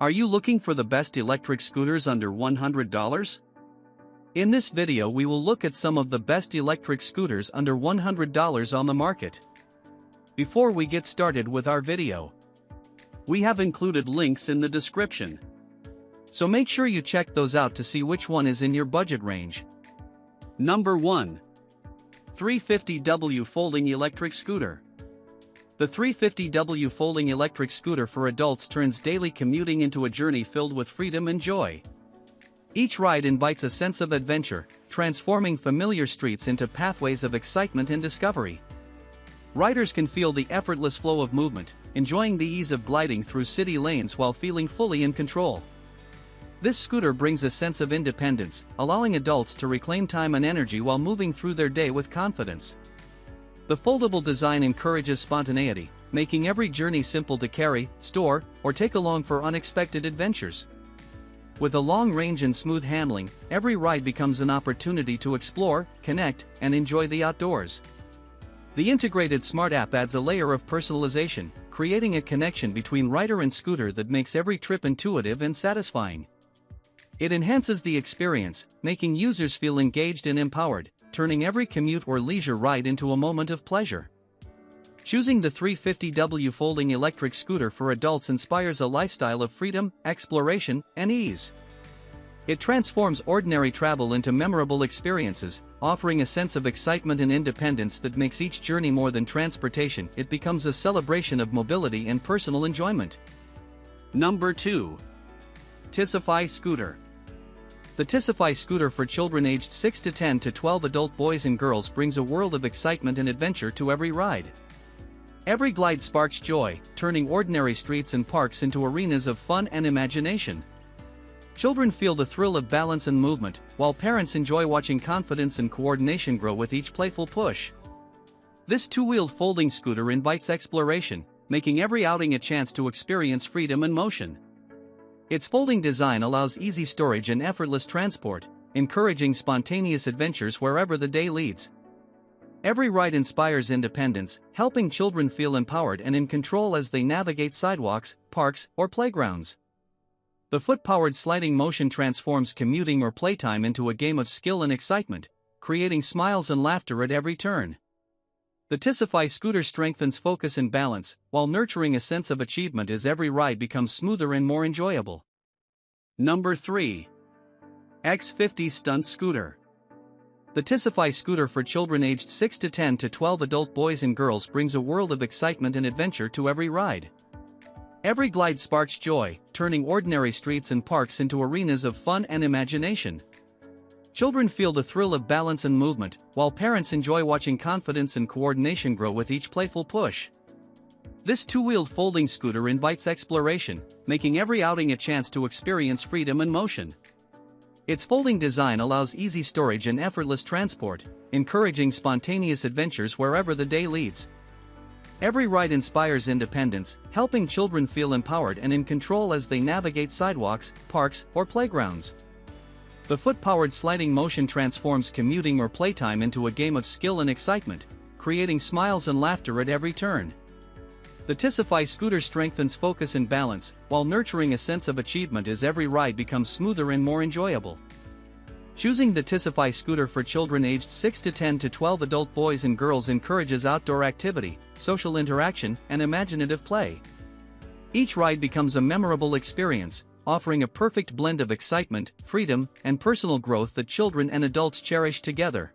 Are you looking for the best electric scooters under $100? In this video we will look at some of the best electric scooters under $100 on the market. Before we get started with our video, we have included links in the description. So make sure you check those out to see which one is in your budget range. Number 1. 350W Folding Electric Scooter. The 350W Folding Electric Scooter for adults turns daily commuting into a journey filled with freedom and joy. Each ride invites a sense of adventure, transforming familiar streets into pathways of excitement and discovery. Riders can feel the effortless flow of movement, enjoying the ease of gliding through city lanes while feeling fully in control. This scooter brings a sense of independence, allowing adults to reclaim time and energy while moving through their day with confidence. The foldable design encourages spontaneity, making every journey simple to carry, store, or take along for unexpected adventures. With a long range and smooth handling, every ride becomes an opportunity to explore, connect, and enjoy the outdoors. The integrated smart app adds a layer of personalization, creating a connection between rider and scooter that makes every trip intuitive and satisfying. It enhances the experience, making users feel engaged and empowered, turning every commute or leisure ride into a moment of pleasure. Choosing the 350W Folding Electric Scooter for adults inspires a lifestyle of freedom, exploration, and ease. It transforms ordinary travel into memorable experiences, offering a sense of excitement and independence that makes each journey more than transportation. It becomes a celebration of mobility and personal enjoyment. Number 2. Ticify Scooter. The Ticify Scooter for children aged 6 to 10 to 12 adult boys and girls brings a world of excitement and adventure to every ride. Every glide sparks joy, turning ordinary streets and parks into arenas of fun and imagination. Children feel the thrill of balance and movement, while parents enjoy watching confidence and coordination grow with each playful push. This two-wheeled folding scooter invites exploration, making every outing a chance to experience freedom and motion. Its folding design allows easy storage and effortless transport, encouraging spontaneous adventures wherever the day leads. Every ride inspires independence, helping children feel empowered and in control as they navigate sidewalks, parks, or playgrounds. The foot-powered sliding motion transforms commuting or playtime into a game of skill and excitement, creating smiles and laughter at every turn. The Ticify Scooter strengthens focus and balance, while nurturing a sense of achievement as every ride becomes smoother and more enjoyable. Number 3. X50 Stunt Scooter. The Ticify Scooter for children aged 6 to 10 to 12 adult boys and girls brings a world of excitement and adventure to every ride. Every glide sparks joy, turning ordinary streets and parks into arenas of fun and imagination. Children feel the thrill of balance and movement, while parents enjoy watching confidence and coordination grow with each playful push. This two-wheeled folding scooter invites exploration, making every outing a chance to experience freedom and motion. Its folding design allows easy storage and effortless transport, encouraging spontaneous adventures wherever the day leads. Every ride inspires independence, helping children feel empowered and in control as they navigate sidewalks, parks, or playgrounds. The foot-powered sliding motion transforms commuting or playtime into a game of skill and excitement, creating smiles and laughter at every turn. The Ticify Scooter strengthens focus and balance, while nurturing a sense of achievement as every ride becomes smoother and more enjoyable. Choosing the Ticify Scooter for children aged 6 to 10 to 12 adult boys and girls encourages outdoor activity, social interaction, and imaginative play. Each ride becomes a memorable experience, offering a perfect blend of excitement, freedom, and personal growth that children and adults cherish together.